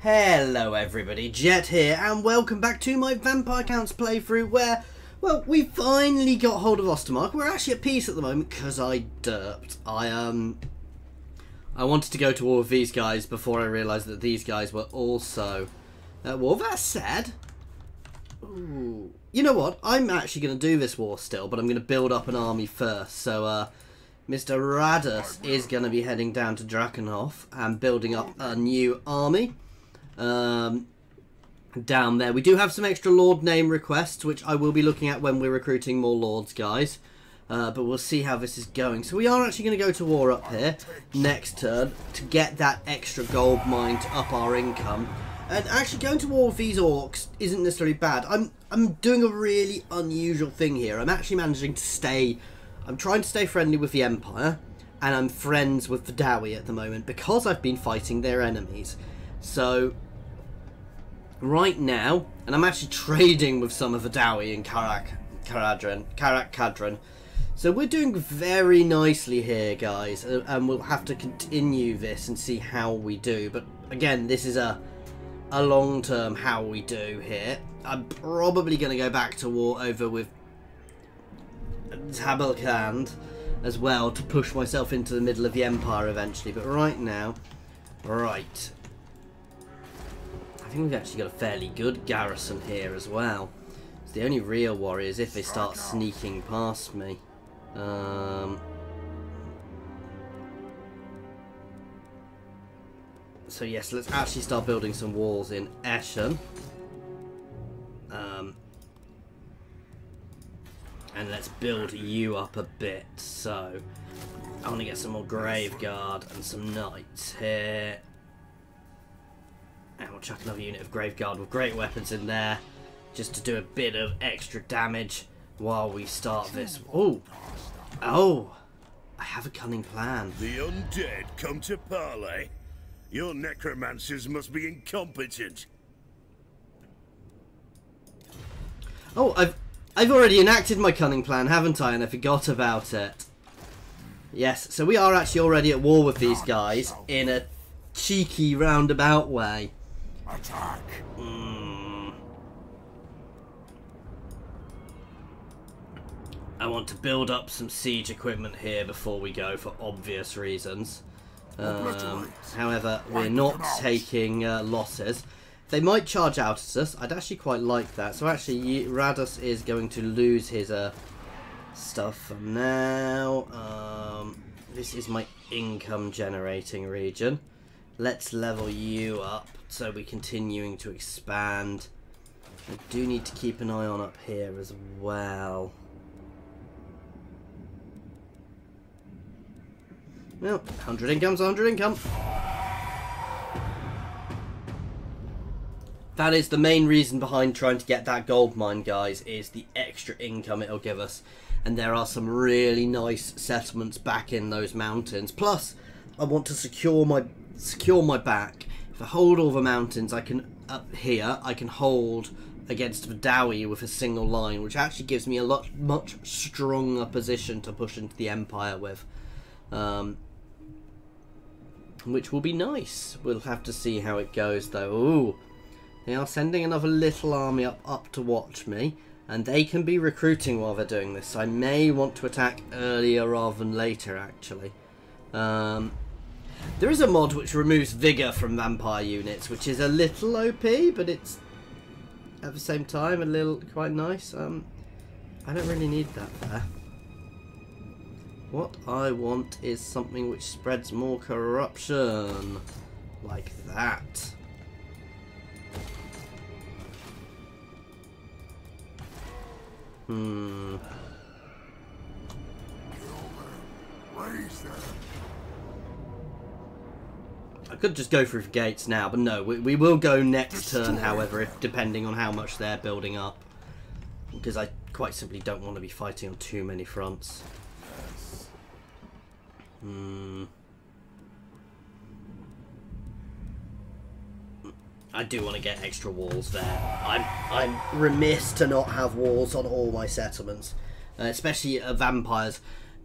Hello everybody, Jet here, and welcome back to my Vampire Counts playthrough where, well, we finally got hold of Ostermark. We're actually at peace at the moment because I derped. I wanted to go to war with these guys before I realised that these guys were also at war. That said, ooh, you know what, I'm actually going to do this war still, but I'm going to build up an army first. So, Mr. Radus is going to be heading down to Drakenhof and building up a new army. Down there we do have some extra lord name requests, which I will be looking at when we're recruiting more lords, guys, but we'll see how this is going. So we are actually going to go to war up here next turn to get that extra gold mine to up our income. And actually going to war with these orcs isn't necessarily bad. I'm doing a really unusual thing here. I'm actually managing to stay, I'm trying to stay friendly with the Empire, and I'm friends with the Dowie at the moment because I've been fighting their enemies. So right now, and I'm actually trading with some of the Dowie in Karak Kadron. So we're doing very nicely here, guys, and we'll have to continue this and see how we do. But again, this is a long-term how we do here. I'm probably going to go back to war over with Tabelkand as well to push myself into the middle of the Empire eventually. But right now, right, I think we've actually got a fairly good garrison here as well. It's the only real worry is if they start sneaking past me. So yes, let's actually start building some walls in Eschen. And let's build you up a bit. So I want to get some more Graveguard and some Knights here. And we'll chuck another unit of Graveguard with great weapons in there, just to do a bit of extra damage while we start this. Oh, I have a cunning plan. The undead come to parley. Your necromancers must be incompetent. Oh, I've already enacted my cunning plan, haven't I? And I forgot about it. Yes, so we are actually already at war with these guys in a cheeky roundabout way. Attack. I want to build up some siege equipment here before we go for obvious reasons. However, we're not taking losses. They might charge out at us. I'd actually quite like that. So actually, Radus is going to lose his stuff for now. This is my income generating region. Let's level you up so we're continuing to expand. I do need to keep an eye on up here as well. Well, 100 income's 100 income. That is the main reason behind trying to get that gold mine, guys, is the extra income it'll give us. And there are some really nice settlements back in those mountains. Plus, I want to secure my back. If I hold all the mountains, I can up here. I can hold against the Dowie with a single line, which actually gives me a much stronger position to push into the Empire with, which will be nice. We'll have to see how it goes, though. Ooh, they are sending another little army up to watch me, and they can be recruiting while they're doing this. So I may want to attack earlier rather than later, actually. There is a mod which removes Vigour from vampire units, which is a little OP, but it's at the same time a little quite nice. I don't really need that there. What I want is something which spreads more corruption, like that. I could just go through the gates now, but no, we will go next turn, however, depending on how much they're building up. Because I quite simply don't want to be fighting on too many fronts. I do want to get extra walls there. I'm remiss to not have walls on all my settlements, especially vampires.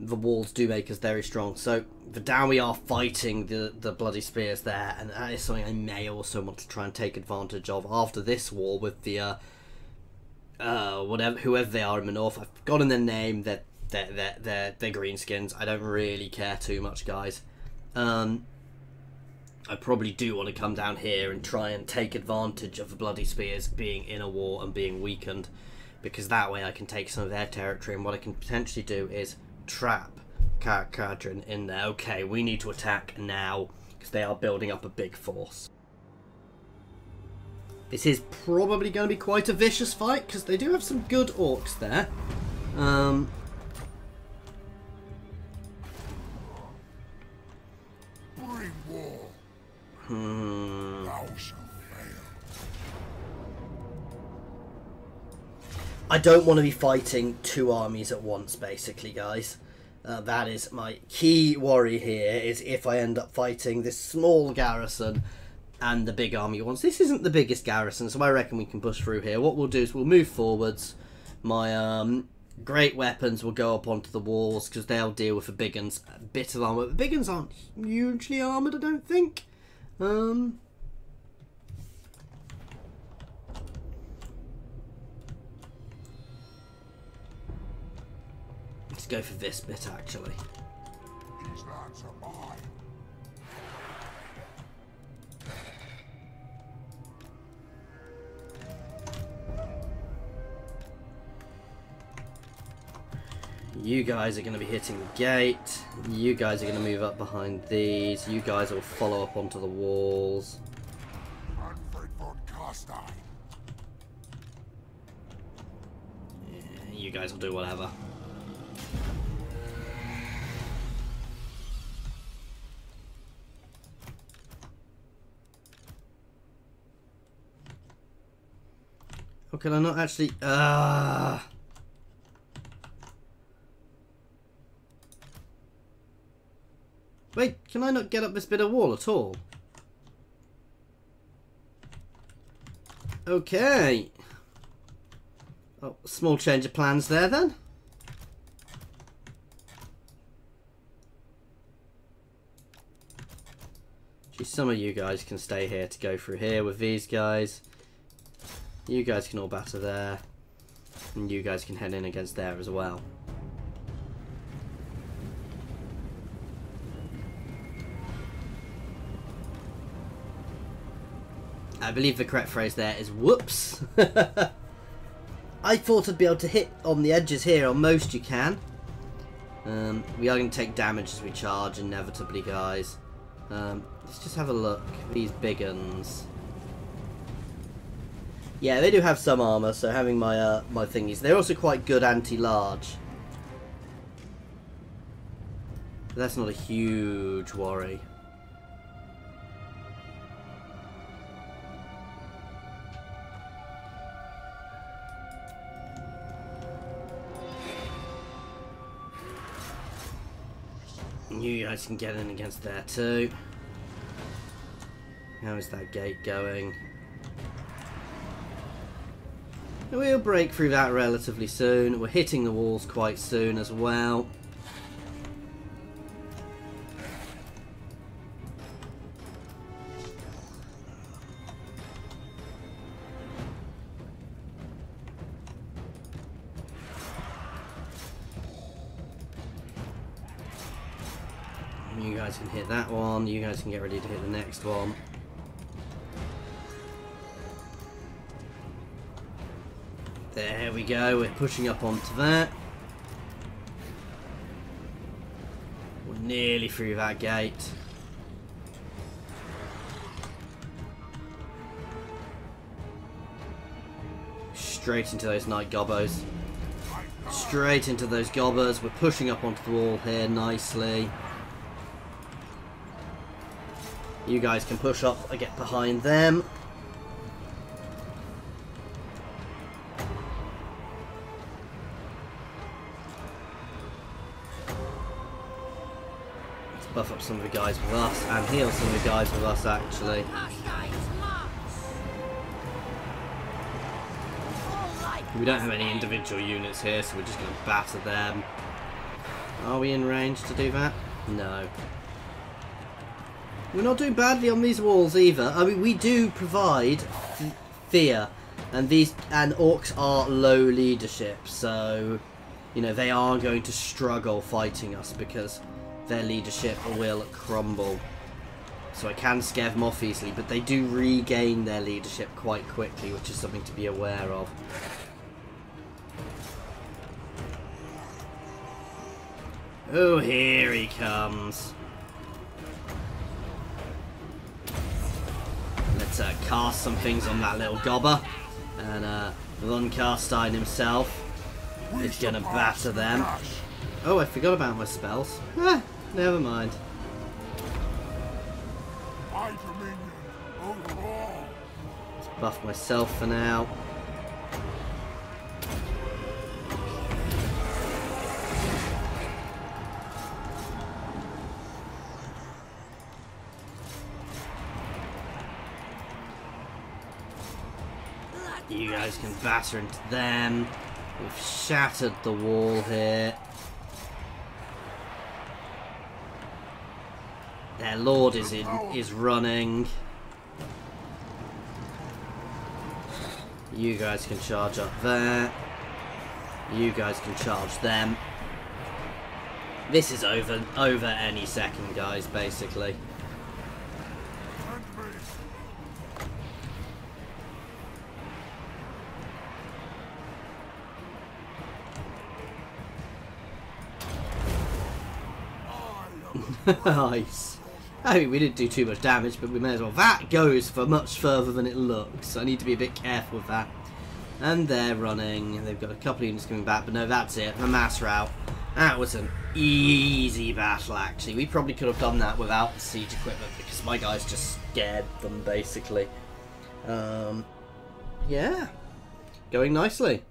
the walls do make us very strong. So now we are fighting the bloody spears there, and that is something I may also want to try and take advantage of after this war with the whoever they are in the north. I've forgotten their name. They're greenskins. I don't really care too much, guys. I probably do want to come down here and try and take advantage of the bloody spears being in a war and being weakened, because that way I can take some of their territory, and what I can potentially do is trap Karak in there. Okay, we need to attack now because they are building up a big force. This is probably going to be quite a vicious fight because they do have some good orcs there. I don't want to be fighting two armies at once, basically, guys. That is my key worry here, is if I end up fighting this small garrison and the big army once. This isn't the biggest garrison, so I reckon we can push through here. What we'll do is we'll move forwards. My great weapons will go up onto the walls because they'll deal with the big uns. A bit of armour. The big uns aren't hugely armoured, I don't think. Let's go for this bit, actually. These lands are mine. You guys are going to be hitting the gate. You guys are going to move up behind these. You guys will follow up onto the walls. Mannfred Von Carstein. Yeah, you guys will do whatever. Oh, can I not actually... Wait, can I not get up this bit of wall at all? Okay. Oh, small change of plans there then. Gee, some of you guys can stay here to go through here with these guys. You guys can all batter there. And you guys can head in against there as well. I believe the correct phrase there is whoops. I thought I'd be able to hit on the edges here. On most you can. We are going to take damage as we charge inevitably, guys. Let's just have a look. These big uns. Yeah, they do have some armour, so having my my thingies. They're also quite good anti-large. But that's not a huge worry. You guys can get in against there too. How is that gate going? We'll break through that relatively soon. We're hitting the walls quite soon as well. You guys can hit that one. You guys can get ready to hit the next one. There we go, we're pushing up onto that. We're nearly through that gate. Straight into those night gobbos. Straight into those gobbers. We're pushing up onto the wall here nicely. You guys can push up and get behind them. Buff up some of the guys with us and heal some of the guys with us, actually. We don't have any individual units here, so we're just going to batter them. Are we in range to do that? No. We're not doing badly on these walls either. I mean, we do provide fear, and orcs are low leadership, so you know they are going to struggle fighting us because their leadership will crumble. So I can scare them off easily, but they do regain their leadership quite quickly, which is something to be aware of. Oh, here he comes. Let's cast some things on that little gobber. And Von Carstein himself is going to batter them. Oh, I forgot about my spells. Never mind. Let's buff myself for now. You guys can batter into them. We've shattered the wall here. Their lord is running. You guys can charge up there. You guys can charge them. This is over any second, guys, basically. Nice. I mean, we didn't do too much damage, but we may as well. That goes for much further than it looks. I need to be a bit careful with that. And they're running. They've got a couple of units coming back, but no, that's it. The mass rout. That was an easy battle, actually. We probably could have done that without the siege equipment because my guys just scared them, basically. Yeah. Going nicely.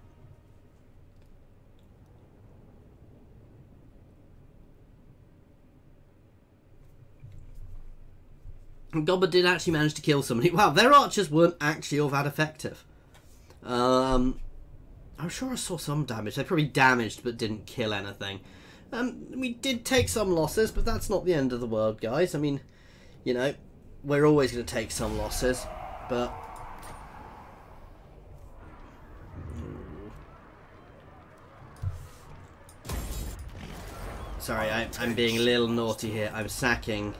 Gobber did actually manage to kill somebody. Wow, their archers weren't actually all that effective. I'm sure I saw some damage. They probably damaged but didn't kill anything. We did take some losses, but that's not the end of the world, guys. I mean, you know, we're always going to take some losses, but... Sorry, I'm being a little naughty here. I'm sacking...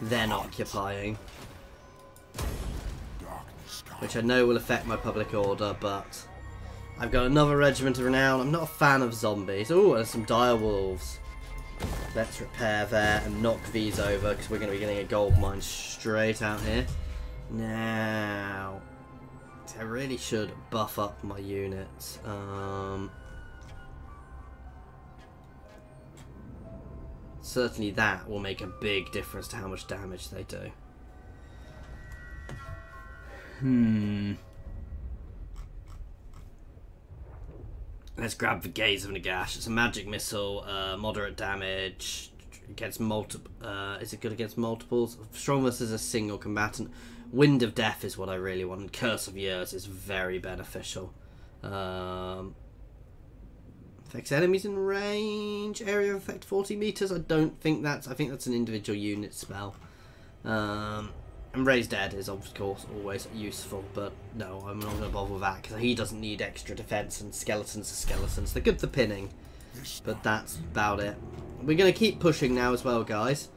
then occupying, which I know will affect my public order, but I've got another regiment of renown. I'm not a fan of zombies. Oh, there's some dire wolves. Let's repair there and knock these over because we're going to be getting a gold mine straight out here. Now, I really should buff up my units. Certainly that will make a big difference to how much damage they do. Let's grab the Gaze of Nagash. It's a magic missile, moderate damage, against multiple. Is it good against multiples? Strong versus a single combatant. Wind of Death is what I really want. Curse of Years is very beneficial. Affects enemies in range. Area of effect 40 meters. I don't think that's. I think that's an individual unit spell. And Raise Dead is of course always useful, but no, I'm not going to bother with that because he doesn't need extra defense, and skeletons are skeletons. They're good for pinning, but that's about it. We're going to keep pushing now as well, guys.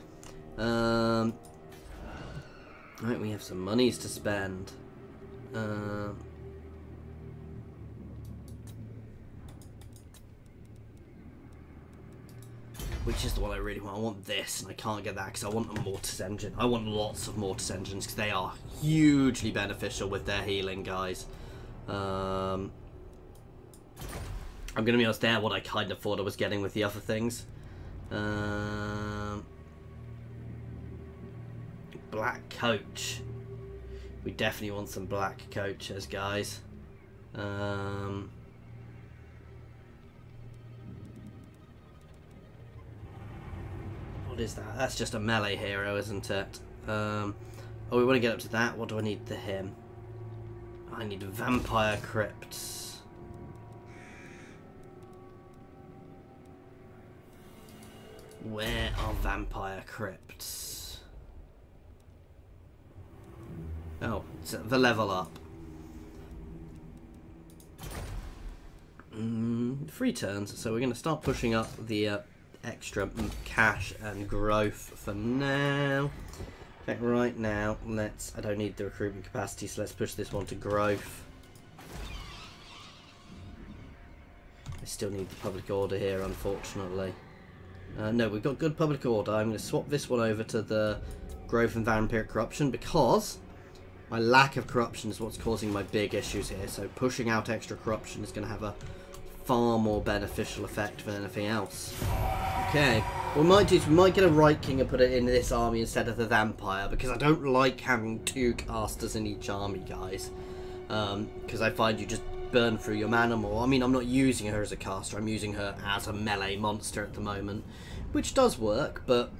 Right, we have some monies to spend. Which is the one I really want. I want this, and I can't get that because I want a mortis engine. I want lots of mortis engines because they are hugely beneficial with their healing, guys. I'm going to be honest, they're what I kind of thought I was getting with the other things. Black coach. We definitely want some black coaches, guys. What is that? That's just a melee hero, isn't it? Oh, we want to get up to that. What do I need for him? I need vampire crypts. Where are vampire crypts? Oh, it's the level up. 3 turns, so we're going to start pushing up the extra cash and growth for now. In fact, right now, I don't need the recruitment capacity, so let's push this one to growth. I still need the public order here, unfortunately. No, we've got good public order. I'm going to swap this one over to the growth and vampiric corruption because my lack of corruption is what's causing my big issues here. So pushing out extra corruption is going to have a far more beneficial effect than anything else. Okay, what we might do is we might get a Right King and put it in this army instead of the vampire, because I don't like having 2 casters in each army, guys. Because I find you just burn through your mana more. I mean, I'm not using her as a caster, I'm using her as a melee monster at the moment, which does work, but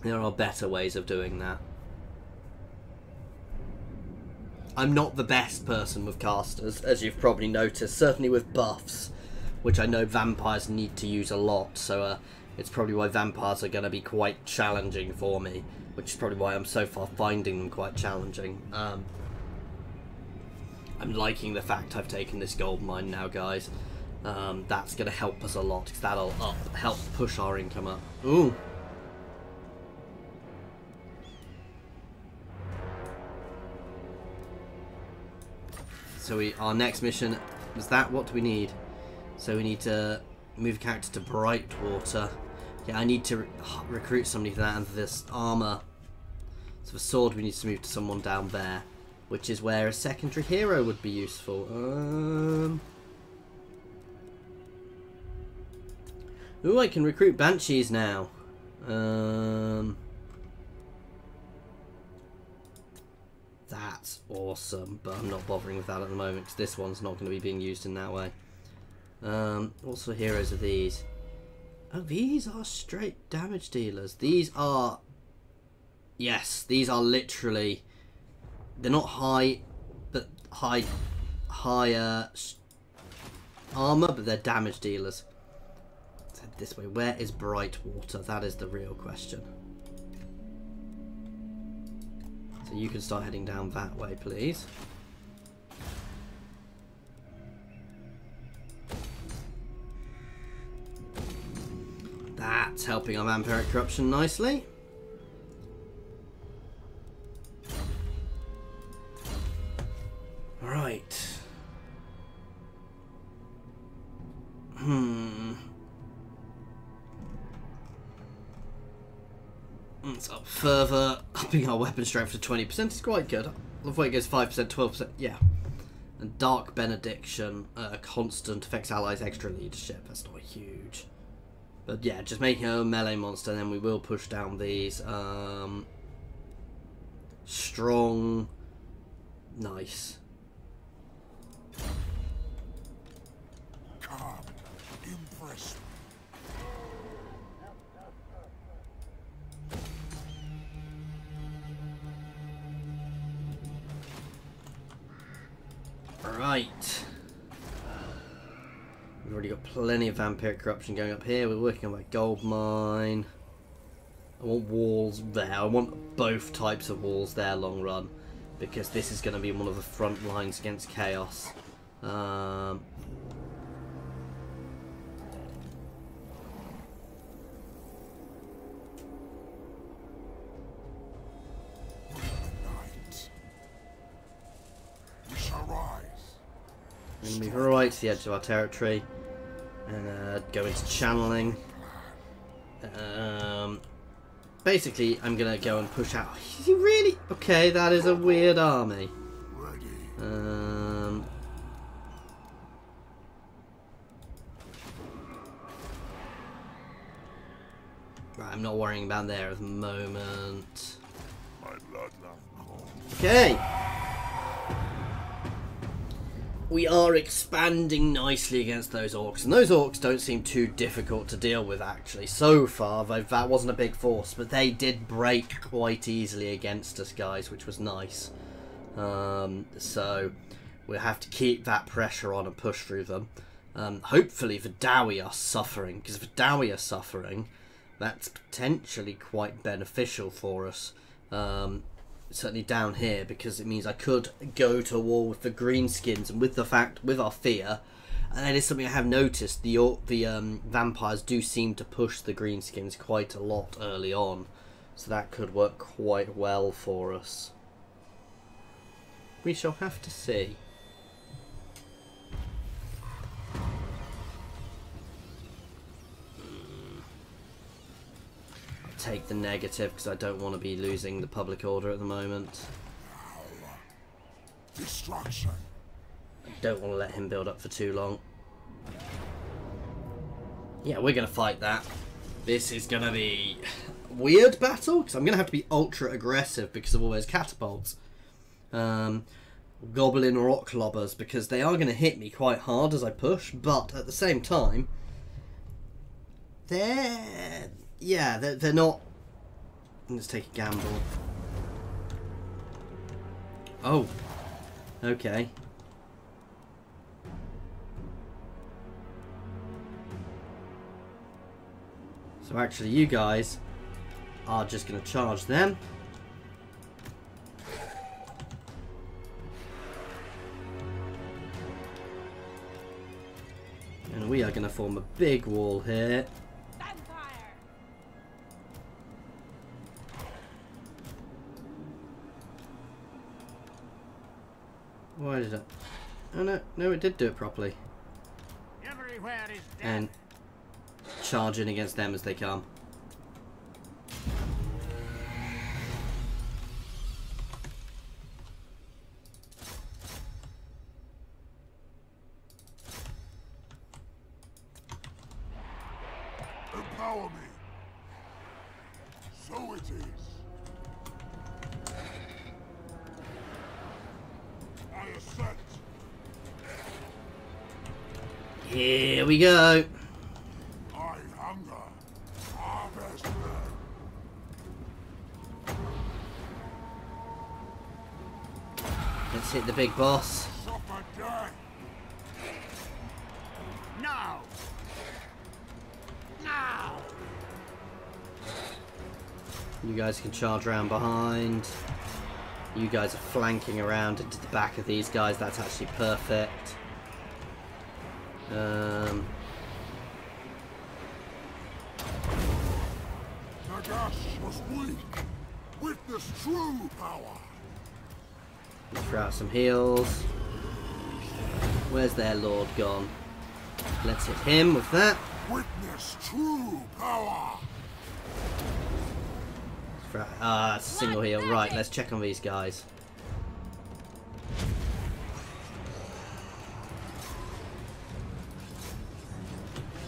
there are better ways of doing that. I'm not the best person with casters, as you've probably noticed, certainly with buffs, which I know vampires need to use a lot, so it's probably why vampires are going to be quite challenging for me, which is probably why I'm so far finding them quite challenging. I'm liking the fact I've taken this gold mine now, guys. That's going to help us a lot, because that'll help push our income up. Ooh. So our next mission was that. What do we need? So we need to move a character to Brightwater. Yeah, I need to recruit somebody for that and for this armor. So for sword we need to move to someone down there, which is where a secondary hero would be useful. Ooh, I can recruit banshees now. That's awesome, but I'm not bothering with that at the moment because this one's not going to be being used in that way. Also, heroes are these. Oh, these are straight damage dealers. These are... Yes, these are literally... They're not high, but higher armor, but they're damage dealers. Let's head this way. Where is Brightwater? That is the real question. So you can start heading down that way, please. That's helping our vampiric corruption nicely. Right. It's up further. Upping our weapon strength to 20% is quite good. Love where it goes 5%, 12%. Yeah. And Dark Benediction, constant, affects allies, extra leadership. That's not huge. But yeah, just making a melee monster, and then we will push down these. Strong. Nice. Come, impress me. Right. We've already got plenty of vampiric corruption going up here. We're working on my gold mine. I want walls there. I want both types of walls there long run, because this is going to be one of the front lines against chaos. I'm going to move right to the edge of our territory and go into channeling. Basically, I'm going to go and push out. Is he really? Okay, that is a weird army. Right, I'm not worrying about there at the moment. Okay. We are expanding nicely against those orcs, and those orcs don't seem too difficult to deal with actually. So far, that wasn't a big force, but they did break quite easily against us, guys, which was nice. So we'll have to keep that pressure on and push through them. Hopefully Vidawi are suffering, because if Vidawi are suffering, that's potentially quite beneficial for us. Certainly down here, because it means I could go to war with the greenskins, and with our fear, and that is something I have noticed, the vampires do seem to push the greenskins quite a lot early on, so that could work quite well for us. We shall have to see. Take the negative because I don't want to be losing the public order at the moment. Destruction. I don't want to let him build up for too long. Yeah, we're going to fight that. This is going to be a weird battle because I'm going to have to be ultra aggressive because of all those catapults. Goblin rock lobbers, because they are going to hit me quite hard as I push, but at the same time, they're not. Let's take a gamble. Oh, okay. So actually, you guys are just going to charge them. And we are going to form a big wall here. Why did it? Oh no, it did do it properly. Everywhere is death. And charge in against them as they come. Empower me. So it is. I assent. Here we go. I hunger. Harvest them. Let's hit the big boss. Suffer death. Now. Now. You guys can charge around behind. You guys are flanking around into the back of these guys. That's actually perfect. Nagash was weak. Witness true power. Let's throw out some heals. Where's their lord gone? Let's hit him with that. Witness true power. It's a single heal. Right, let's check on these guys.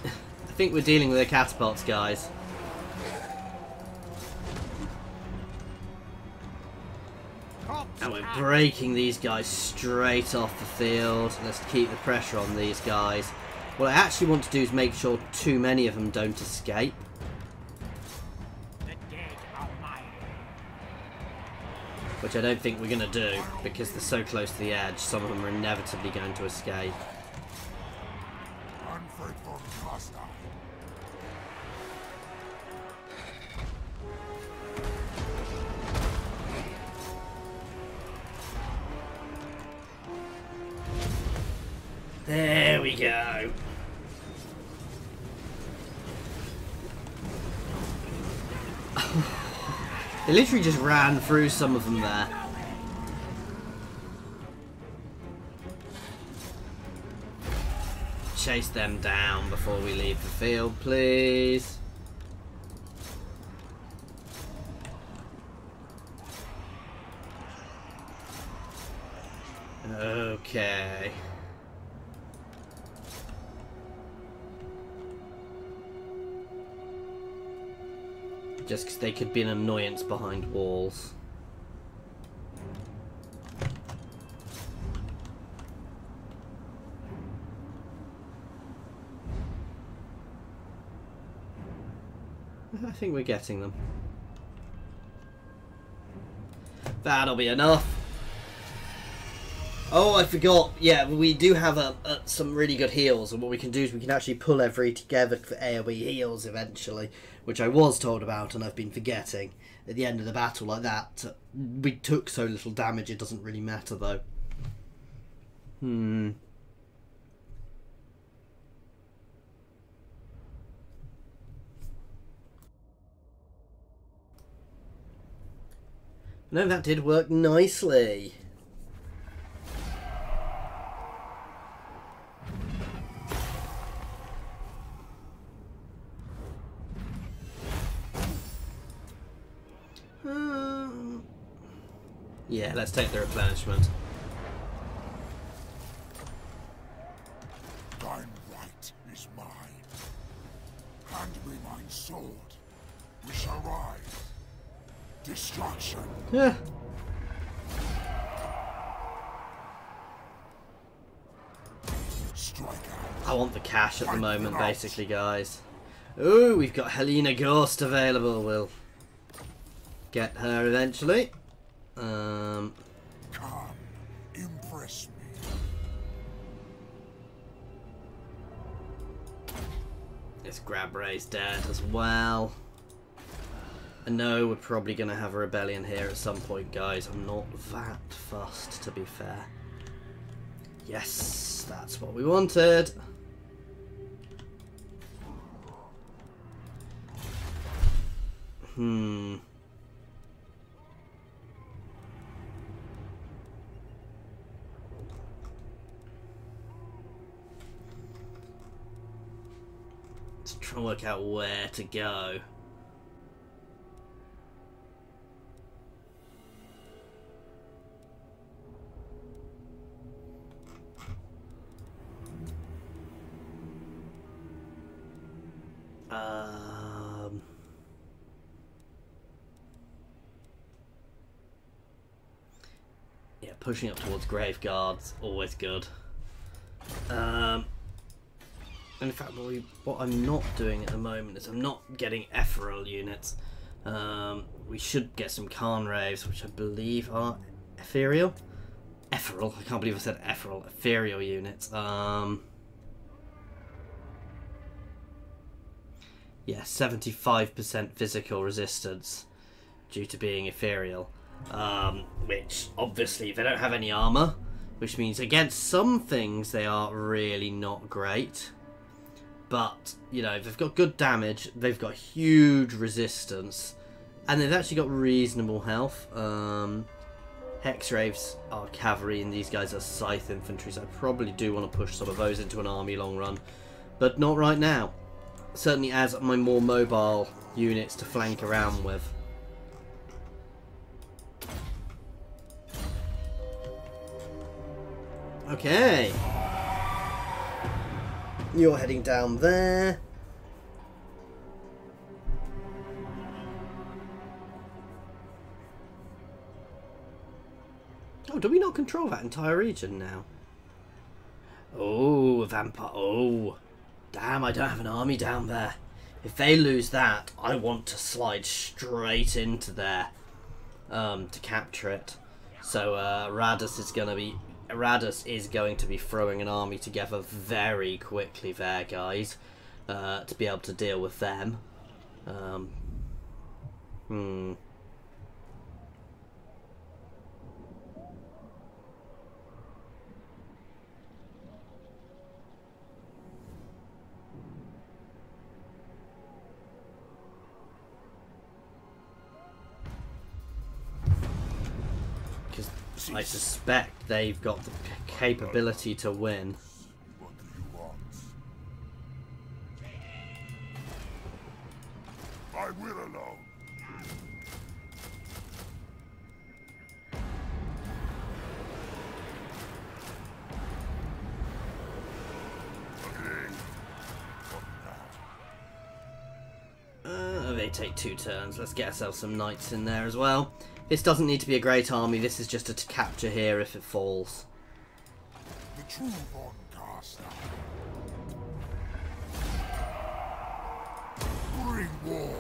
I think we're dealing with the catapults, guys. And we're breaking these guys straight off the field. Let's keep the pressure on these guys. What I actually want to do is make sure too many of them don't escape. Which I don't think we're going to do, because they're so close to the edge, some of them are inevitably going to escape. Mannfred Von Carstein. There we go. They literally just ran through some of them there. Chase them down before we leave the field, please. Okay. Just because they could be an annoyance behind walls. I think we're getting them. That'll be enough. Oh, I forgot. Yeah, we do have some really good heals, and what we can do is we can actually pull every together for AoE heals eventually, which I was told about and I've been forgetting. At the end of the battle like that, we took so little damage, it doesn't really matter though. No, that did work nicely. Yeah, let's take the replenishment. Thine right is mine. Hand me mine sword. We shall rise. Destruction. Yeah. Strike out. I want the cash at the moment, basically, guys. Ooh, we've got Helena Ghost available. We'll get her eventually. Come, impress me. This grab Ray's dead as well. I know we're probably going to have a rebellion here at some point, guys. I'm not that fussed, to be fair. Yes, that's what we wanted. Let's try and work out where to go. Yeah, pushing up towards Graveguard's always good. In fact, what I'm not doing at the moment is I'm not getting ethereal units. We should get some Khan Raves, which I believe are ethereal. Ethereal? I can't believe I said ethereal. Ethereal units. Yeah, 75% physical resistance due to being ethereal. Which, obviously, they don't have any armor, which means against some things they are really not great. But, you know, they've got good damage, they've got huge resistance, and they've actually got reasonable health. Hex Raves are cavalry, and these guys are scythe infantry, so I probably do want to push some of those into an army long run. But not right now. Certainly as my more mobile units to flank around with. Okay. You're heading down there. Oh, do we not control that entire region now? Oh, vampire. Oh. Damn, I don't have an army down there. If they lose that, I want to slide straight into there to capture it. So Radus is going to be throwing an army together very quickly there, guys, to be able to deal with them. I suspect they've got the capability to win. What do you want? I will alone. They take 2 turns. Let's get ourselves some knights in there as well. This doesn't need to be a great army. This is just a capture here if it falls. The true Von Carstein. Bring war.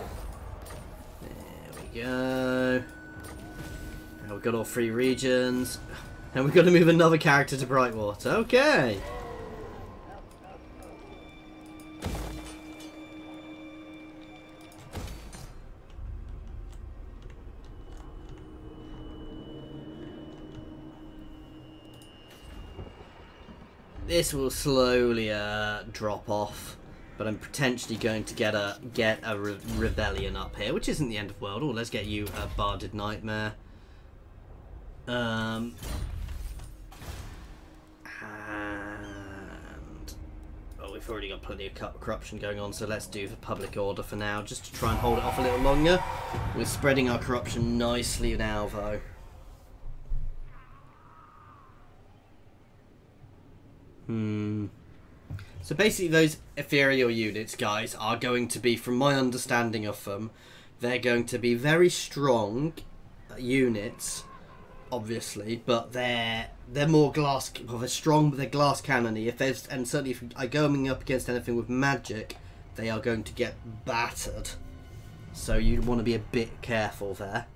There we go. Now we've got all 3 regions. And we've got to move another character to Brightwater. Okay. This will slowly drop off, but I'm potentially going to get a rebellion up here, which isn't the end of the world. Oh, let's get you a Barded Nightmare. And oh, we've already got plenty of corruption going on, so let's do the public order for now, just to try and hold it off a little longer. We're spreading our corruption nicely now, though. So basically those ethereal units, guys, are going to be, from my understanding of them, they're going to be very strong units, obviously, but they're more glass, well, they're strong, but they're glass cannony. And certainly if I go up against anything with magic, they are going to get battered. So you want to be a bit careful there.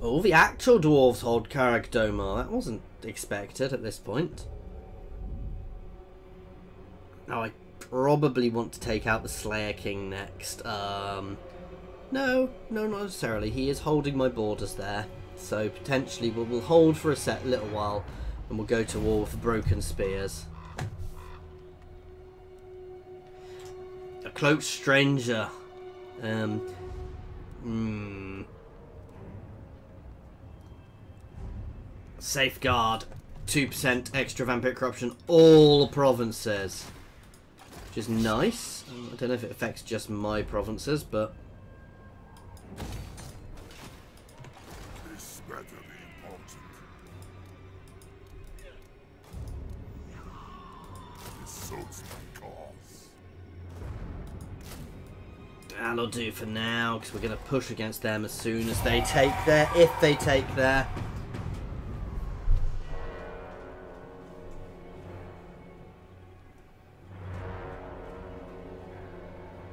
Oh, the actual dwarves hold Karak Domar. That wasn't expected at this point. Now I probably want to take out the Slayer King next. No, not necessarily. He is holding my borders there, so potentially we'll hold for a little while, and we'll go to war with the Broken Spears. A Cloaked Stranger. Safeguard, 2% extra vampiric corruption, all provinces, which is nice. I don't know if it affects just my provinces, but This better be important. This suits my cause. that'll do for now, because we're going to push against them as soon as they take there, if they take there.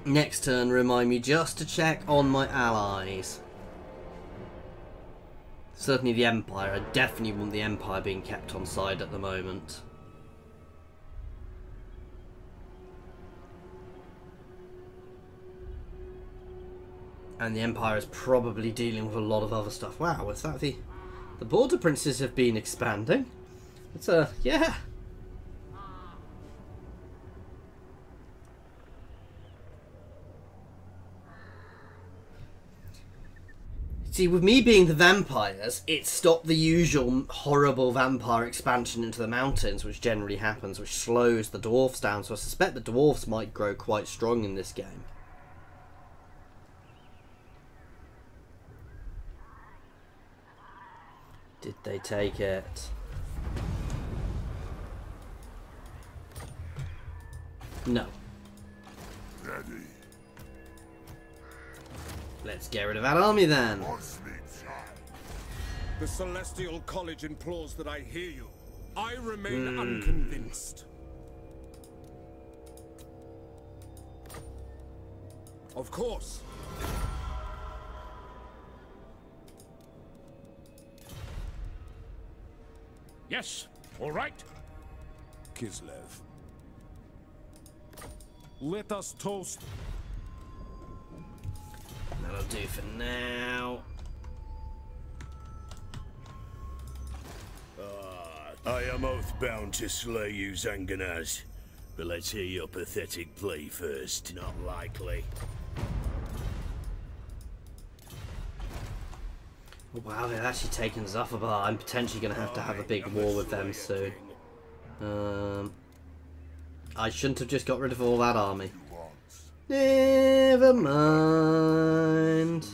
Next turn, remind me just to check on my allies. Certainly the Empire. I definitely want the Empire being kept on side at the moment. And the Empire is probably dealing with a lot of other stuff. Wow, is that the border princes have been expanding? It's yeah. See, with me being the vampires, it stopped the usual horrible vampire expansion into the mountains, which generally happens, which slows the dwarfs down. So I suspect the dwarfs might grow quite strong in this game. Did they take it? No. Ready. Let's get rid of that army then. The Celestial College implores that I hear you. I remain unconvinced. Of course. Yes, all right. Kislev. Let us toast. That'll do for now. I am oath-bound to slay you, Zanganaz. But let's hear your pathetic plea first. Not likely. Oh, wow, they've actually taken Zaffabar. I'm potentially going to have a big war with them soon. I shouldn't have just got rid of all that army. Never mind.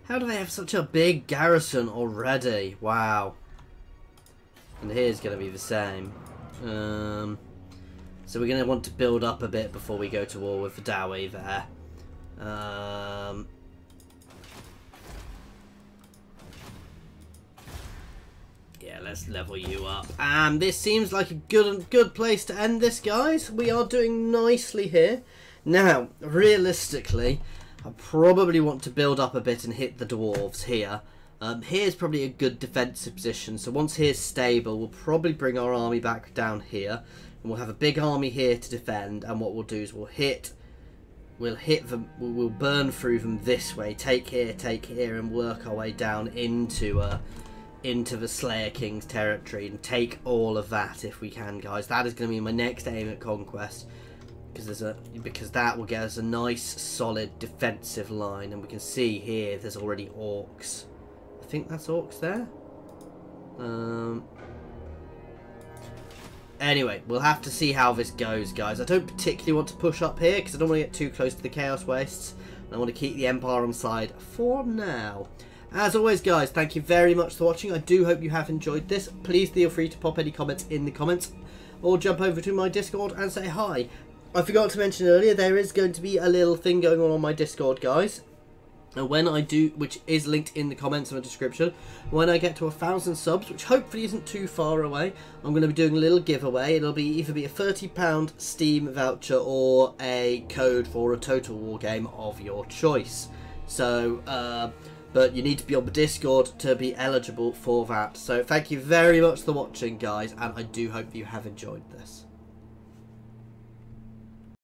How do they have such a big garrison already? Wow. And here's going to be the same. So we're going to want to build up a bit before we go to war with the Dowie there. Yeah, let's level you up. And this seems like a good place to end this, guys. We are doing nicely here. Now, realistically, I probably want to build up a bit and hit the dwarves here. Here's probably a good defensive position, so once here's stable, we'll probably bring our army back down here, and we'll have a big army here to defend, and what we'll do is we'll hit them, we'll burn through them this way, take here, and work our way down into the Slayer King's territory, and take all of that if we can, guys. That is going to be my next aim at conquest, because that will get us a nice solid defensive line, and we can see here there's already orcs. I think that's orcs there. Anyway, we'll have to see how this goes, guys. I don't particularly want to push up here because I don't want to get too close to the Chaos Wastes. I want to keep the Empire on side for now. As always, guys, thank you very much for watching. I do hope you have enjoyed this. Please feel free to pop any comments in the comments or jump over to my Discord and say hi. I forgot to mention earlier, there is going to be a little thing going on my Discord, guys. And when I do, which is linked in the comments and the description, when I get to 1,000 subs, which hopefully isn't too far away, I'm going to be doing a little giveaway. It'll be either be a £30 Steam voucher or a code for a Total War game of your choice. So, but you need to be on the Discord to be eligible for that. So thank you very much for watching, guys, and I do hope you have enjoyed this.